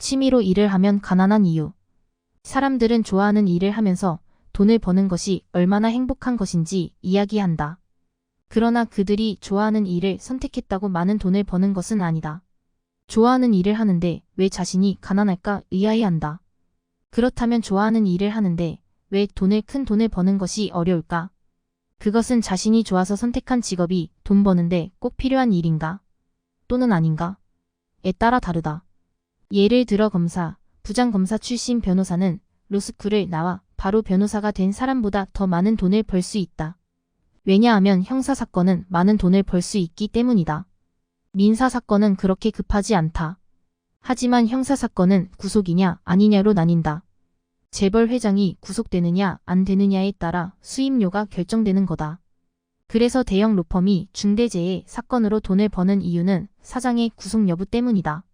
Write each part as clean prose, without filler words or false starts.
취미로 일을 하면 가난한 이유. 사람들은 좋아하는 일을 하면서 돈을 버는 것이 얼마나 행복한 것인지 이야기한다. 그러나 그들이 좋아하는 일을 선택했다고 많은 돈을 버는 것은 아니다. 좋아하는 일을 하는데 왜 자신이 가난할까 의아해한다. 그렇다면 좋아하는 일을 하는데 왜 큰 돈을 버는 것이 어려울까? 그것은 자신이 좋아서 선택한 직업이 돈 버는데 꼭 필요한 일인가? 또는 아닌가? 에 따라 다르다. 예를 들어 검사, 부장검사 출신 변호사는 로스쿨을 나와 바로 변호사가 된 사람보다 더 많은 돈을 벌 수 있다. 왜냐하면 형사사건은 많은 돈을 벌 수 있기 때문이다. 민사사건은 그렇게 급하지 않다. 하지만 형사사건은 구속이냐 아니냐로 나뉜다. 재벌 회장이 구속되느냐 안 되느냐에 따라 수임료가 결정되는 거다. 그래서 대형 로펌이 중대재해 사건으로 돈을 버는 이유는 사장의 구속 여부 때문이다.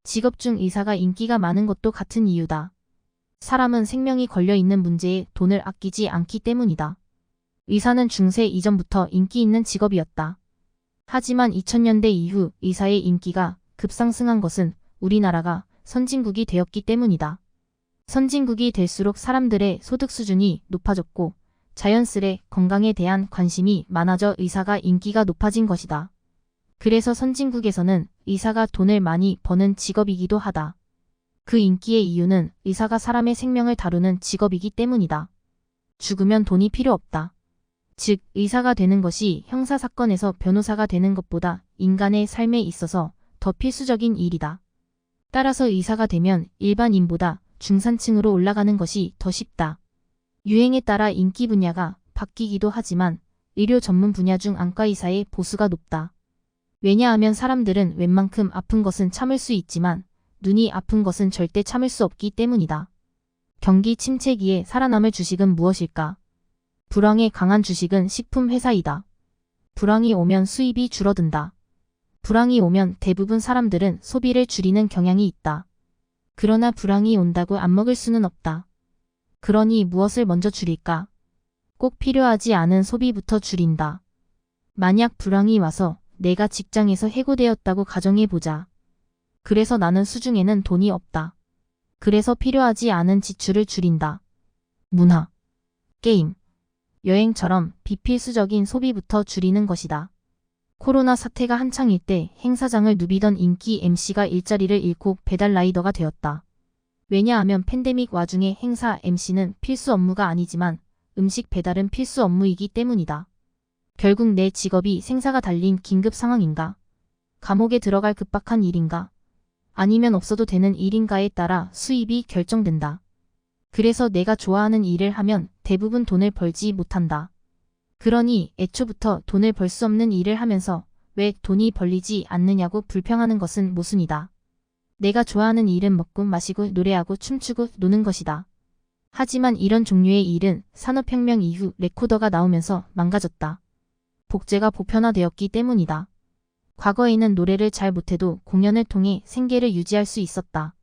직업 중 의사가 인기가 많은 것도 같은 이유다. 사람은 생명이 걸려있는 문제에 돈을 아끼지 않기 때문이다. 의사는 중세 이전부터 인기 있는 직업이었다. 하지만 2000년대 이후 의사의 인기가 급상승한 것은 우리나라가 선진국이 되었기 때문이다. 선진국이 될수록 사람들의 소득 수준이 높아졌고 자연스레 건강에 대한 관심이 많아져 의사가 인기가 높아진 것이다. 그래서 선진국에서는 의사가 돈을 많이 버는 직업이기도 하다. 그 인기의 이유는 의사가 사람의 생명을 다루는 직업이기 때문이다. 죽으면 돈이 필요 없다. 즉, 의사가 되는 것이 형사사건에서 변호사가 되는 것보다 인간의 삶에 있어서 더 필수적인 일이다. 따라서 의사가 되면 일반인보다 중산층으로 올라가는 것이 더 쉽다. 유행에 따라 인기 분야가 바뀌기도 하지만 의료 전문 분야 중 안과의사의 보수가 높다. 왜냐하면 사람들은 웬만큼 아픈 것은 참을 수 있지만 눈이 아픈 것은 절대 참을 수 없기 때문이다. 경기 침체기에 살아남을 주식은 무엇일까? 불황에 강한 주식은 식품 회사이다. 불황이 오면 수입이 줄어든다. 불황이 오면 대부분 사람들은 소비를 줄이는 경향이 있다. 그러나 불황이 온다고 안 먹을 수는 없다. 그러니 무엇을 먼저 줄일까? 꼭 필요하지 않은 소비부터 줄인다. 만약 불황이 와서 내가 직장에서 해고되었다고 가정해보자. 그래서 나는 수중에는 돈이 없다. 그래서 필요하지 않은 지출을 줄인다. 문화, 게임, 여행처럼 비필수적인 소비부터 줄이는 것이다. 코로나 사태가 한창일 때 행사장을 누비던 인기 MC가 일자리를 잃고 배달라이더가 되었다. 왜냐하면 팬데믹 와중에 행사 MC는 필수 업무가 아니지만 음식 배달은 필수 업무이기 때문이다. 결국 내 직업이 생사가 달린 긴급 상황인가? 감옥에 들어갈 급박한 일인가? 아니면 없어도 되는 일인가에 따라 수입이 결정된다. 그래서 내가 좋아하는 일을 하면 대부분 돈을 벌지 못한다. 그러니 애초부터 돈을 벌 수 없는 일을 하면서 왜 돈이 벌리지 않느냐고 불평하는 것은 모순이다. 내가 좋아하는 일은 먹고 마시고 노래하고 춤추고 노는 것이다. 하지만 이런 종류의 일은 산업혁명 이후 레코더가 나오면서 망가졌다. 복제가 보편화되었기 때문이다. 과거에는 노래를 잘 못해도 공연을 통해 생계를 유지할 수 있었다.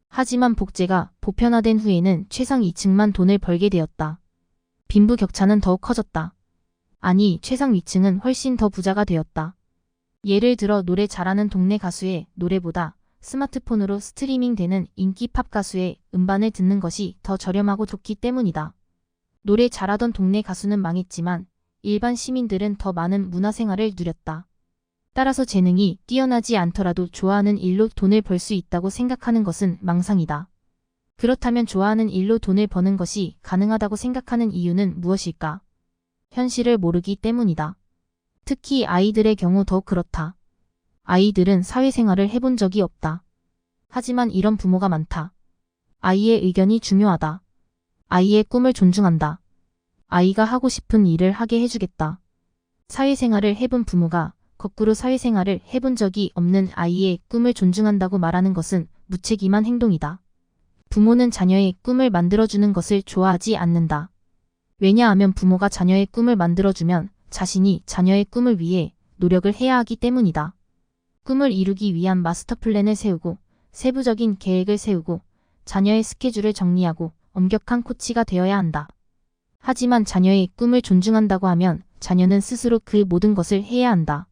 하지만 복제가 보편화된 후에는 최상 2층만 돈을 벌게 되었다. 빈부격차는 더욱 커졌다. 아니, 최상 위층은 훨씬 더 부자가 되었다. 예를 들어 노래 잘하는 동네 가수의 노래보다 스마트폰으로 스트리밍 되는 인기 팝 가수의 음반을 듣는 것이 더 저렴하고 좋기 때문이다. 노래 잘하던 동네 가수는 망했지만 일반 시민들은 더 많은 문화생활을 누렸다. 따라서 재능이 뛰어나지 않더라도 좋아하는 일로 돈을 벌 수 있다고 생각하는 것은 망상이다. 그렇다면 좋아하는 일로 돈을 버는 것이 가능하다고 생각하는 이유는 무엇일까? 현실을 모르기 때문이다. 특히 아이들의 경우 더욱 그렇다. 아이들은 사회생활을 해본 적이 없다. 하지만 이런 부모가 많다. 아이의 의견이 중요하다. 아이의 꿈을 존중한다. 아이가 하고 싶은 일을 하게 해주겠다. 사회생활을 해본 부모가 거꾸로 사회생활을 해본 적이 없는 아이의 꿈을 존중한다고 말하는 것은 무책임한 행동이다. 부모는 자녀의 꿈을 만들어주는 것을 좋아하지 않는다. 왜냐하면 부모가 자녀의 꿈을 만들어주면 자신이 자녀의 꿈을 위해 노력을 해야 하기 때문이다. 꿈을 이루기 위한 마스터 플랜을 세우고 세부적인 계획을 세우고 자녀의 스케줄을 정리하고 엄격한 코치가 되어야 한다. 하지만 자녀의 꿈을 존중한다고 하면 자녀는 스스로 그 모든 것을 해야 한다.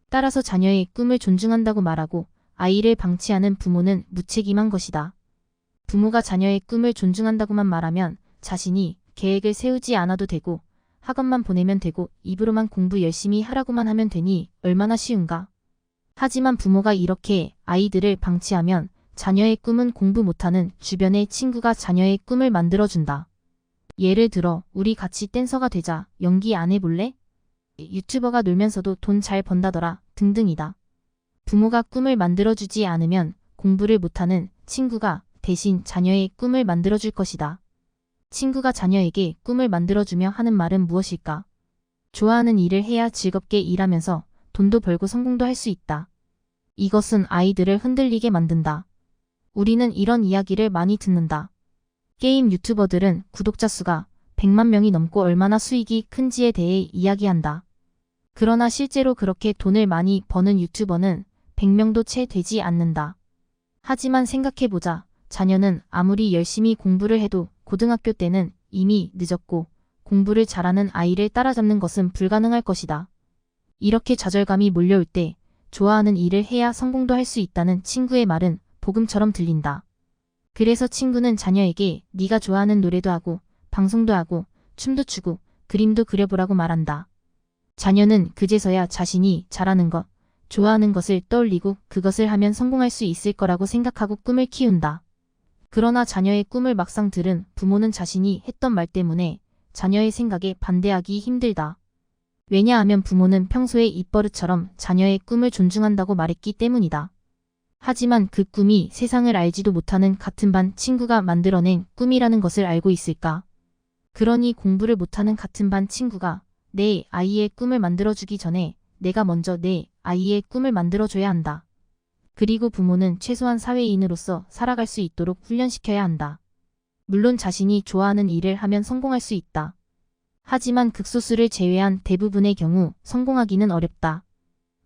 따라서 자녀의 꿈을 존중한다고 말하고 아이를 방치하는 부모는 무책임한 것이다. 부모가 자녀의 꿈을 존중한다고만 말하면 자신이 계획을 세우지 않아도 되고 학원만 보내면 되고 입으로만 공부 열심히 하라고만 하면 되니 얼마나 쉬운가. 하지만 부모가 이렇게 아이들을 방치하면 자녀의 꿈은 공부 못하는 주변의 친구가 자녀의 꿈을 만들어준다. 예를 들어 우리 같이 댄서가 되자, 연기 안 해볼래? 유튜버가 놀면서도 돈 잘 번다더라 등등이다. 부모가 꿈을 만들어주지 않으면 공부를 못하는 친구가 대신 자녀의 꿈을 만들어줄 것이다. 친구가 자녀에게 꿈을 만들어주며 하는 말은 무엇일까? 좋아하는 일을 해야 즐겁게 일하면서 돈도 벌고 성공도 할 수 있다. 이것은 아이들을 흔들리게 만든다. 우리는 이런 이야기를 많이 듣는다. 게임 유튜버들은 구독자 수가 100만 명이 넘고 얼마나 수익이 큰지에 대해 이야기한다. 그러나 실제로 그렇게 돈을 많이 버는 유튜버는 100명도 채 되지 않는다. 하지만 생각해보자. 자녀는 아무리 열심히 공부를 해도 고등학교 때는 이미 늦었고 공부를 잘하는 아이를 따라잡는 것은 불가능할 것이다. 이렇게 좌절감이 몰려올 때 좋아하는 일을 해야 성공도 할 수 있다는 친구의 말은 복음처럼 들린다. 그래서 친구는 자녀에게 네가 좋아하는 노래도 하고 방송도 하고 춤도 추고 그림도 그려보라고 말한다. 자녀는 그제서야 자신이 잘하는 것, 좋아하는 것을 떠올리고 그것을 하면 성공할 수 있을 거라고 생각하고 꿈을 키운다. 그러나 자녀의 꿈을 막상 들은 부모는 자신이 했던 말 때문에 자녀의 생각에 반대하기 힘들다. 왜냐하면 부모는 평소에 입버릇처럼 자녀의 꿈을 존중한다고 말했기 때문이다. 하지만 그 꿈이 세상을 알지도 못하는 같은 반 친구가 만들어낸 꿈이라는 것을 알고 있을까? 그러니 공부를 못하는 같은 반 친구가 내 아이의 꿈을 만들어주기 전에 내가 먼저 내 아이의 꿈을 만들어줘야 한다. 그리고 부모는 최소한 사회인으로서 살아갈 수 있도록 훈련시켜야 한다. 물론 자신이 좋아하는 일을 하면 성공할 수 있다. 하지만 극소수를 제외한 대부분의 경우 성공하기는 어렵다.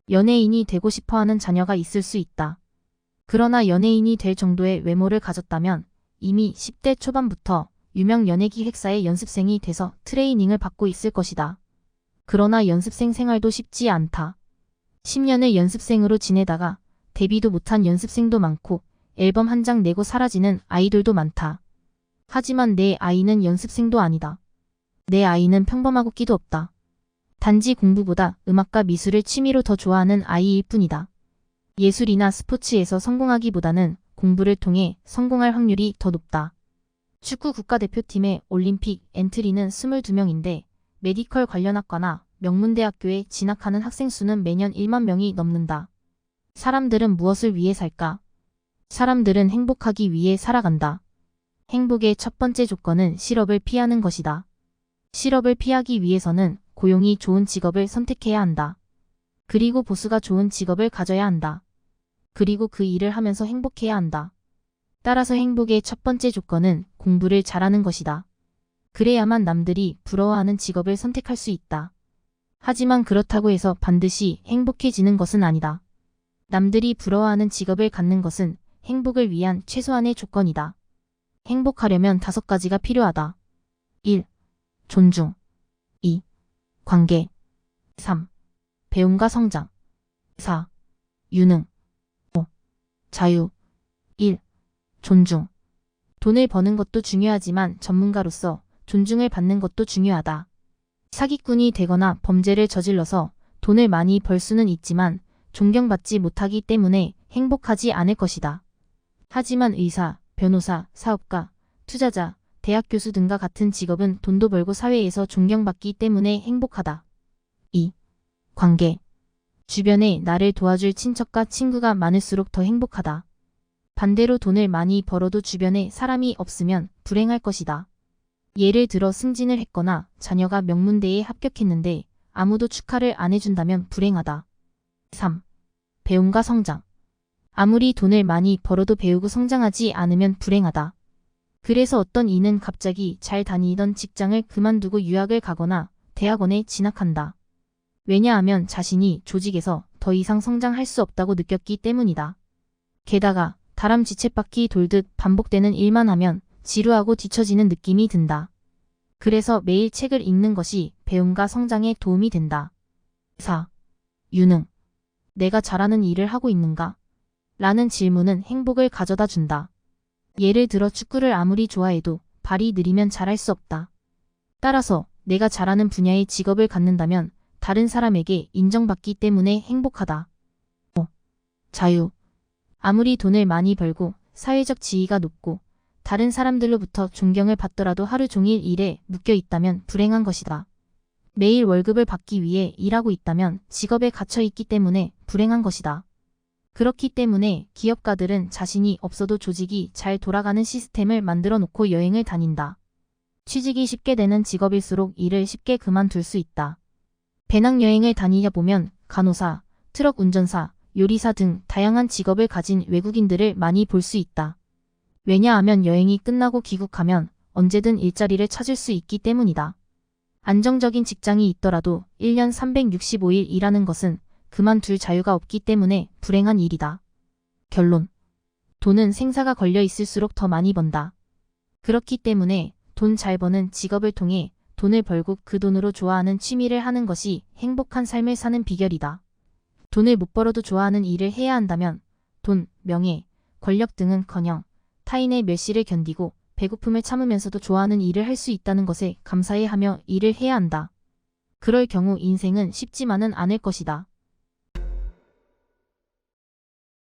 연예인이 되고 싶어하는 자녀가 있을 수 있다. 그러나 연예인이 될 정도의 외모를 가졌다면 이미 10대 초반부터 유명 연예기획사의 연습생이 돼서 트레이닝을 받고 있을 것이다. 그러나 연습생 생활도 쉽지 않다. 10년을 연습생으로 지내다가 데뷔도 못한 연습생도 많고 앨범 한 장 내고 사라지는 아이돌도 많다. 하지만 내 아이는 연습생도 아니다. 내 아이는 평범하고 끼도 없다. 단지 공부보다 음악과 미술을 취미로 더 좋아하는 아이일 뿐이다. 예술이나 스포츠에서 성공하기보다는 공부를 통해 성공할 확률이 더 높다. 축구 국가대표팀의 올림픽 엔트리는 22명인데 메디컬 관련 학과나 명문대학교에 진학하는 학생 수는 매년 1만 명이 넘는다. 사람들은 무엇을 위해 살까? 사람들은 행복하기 위해 살아간다. 행복의 첫 번째 조건은 실업을 피하는 것이다. 실업을 피하기 위해서는 고용이 좋은 직업을 선택해야 한다. 그리고 보수가 좋은 직업을 가져야 한다. 그리고 그 일을 하면서 행복해야 한다. 따라서 행복의 첫 번째 조건은 공부를 잘하는 것이다. 그래야만 남들이 부러워하는 직업을 선택할 수 있다. 하지만 그렇다고 해서 반드시 행복해지는 것은 아니다. 남들이 부러워하는 직업을 갖는 것은 행복을 위한 최소한의 조건이다. 행복하려면 5가지가 필요하다. 1. 존중. 2. 관계. 3. 배움과 성장. 4. 유능. 5. 자유. 1. 존중. 돈을 버는 것도 중요하지만 전문가로서 존중을 받는 것도 중요하다. 사기꾼이 되거나 범죄를 저질러서 돈을 많이 벌 수는 있지만 존경받지 못하기 때문에 행복하지 않을 것이다. 하지만 의사, 변호사, 사업가, 투자자, 대학 교수 등과 같은 직업은 돈도 벌고 사회에서 존경받기 때문에 행복하다. 2. 관계. 주변에 나를 도와줄 친척과 친구가 많을수록 더 행복하다. 반대로 돈을 많이 벌어도 주변에 사람이 없으면 불행할 것이다. 예를 들어 승진을 했거나 자녀가 명문대에 합격했는데 아무도 축하를 안 해준다면 불행하다. 3. 배움과 성장. 아무리 돈을 많이 벌어도 배우고 성장하지 않으면 불행하다. 그래서 어떤 이는 갑자기 잘 다니던 직장을 그만두고 유학을 가거나 대학원에 진학한다. 왜냐하면 자신이 조직에서 더 이상 성장할 수 없다고 느꼈기 때문이다. 게다가 다람쥐쳇바퀴 돌듯 반복되는 일만 하면 지루하고 뒤처지는 느낌이 든다. 그래서 매일 책을 읽는 것이 배움과 성장에 도움이 된다. 4. 유능. 내가 잘하는 일을 하고 있는가? 라는 질문은 행복을 가져다 준다. 예를 들어 축구를 아무리 좋아해도 발이 느리면 잘할 수 없다. 따라서 내가 잘하는 분야의 직업을 갖는다면 다른 사람에게 인정받기 때문에 행복하다. 자유. 아무리 돈을 많이 벌고 사회적 지위가 높고 다른 사람들로부터 존경을 받더라도 하루 종일 일에 묶여 있다면 불행한 것이다. 매일 월급을 받기 위해 일하고 있다면 직업에 갇혀 있기 때문에 불행한 것이다. 그렇기 때문에 기업가들은 자신이 없어도 조직이 잘 돌아가는 시스템을 만들어 놓고 여행을 다닌다. 취직이 쉽게 되는 직업일수록 일을 쉽게 그만둘 수 있다. 배낭여행을 다니다 보면 간호사, 트럭 운전사, 요리사 등 다양한 직업을 가진 외국인들을 많이 볼 수 있다. 왜냐하면 여행이 끝나고 귀국하면 언제든 일자리를 찾을 수 있기 때문이다. 안정적인 직장이 있더라도 1년 365일 일하는 것은 그만둘 자유가 없기 때문에 불행한 일이다. 결론. 돈은 생사가 걸려 있을수록 더 많이 번다. 그렇기 때문에 돈 잘 버는 직업을 통해 돈을 벌고 그 돈으로 좋아하는 취미를 하는 것이 행복한 삶을 사는 비결이다. 돈을 못 벌어도 좋아하는 일을 해야 한다면 돈, 명예, 권력 등은커녕 타인의 멸시를 견디고 배고픔을 참으면서도 좋아하는 일을 할 수 있다는 것에 감사해하며 일을 해야 한다. 그럴 경우 인생은 쉽지만은 않을 것이다.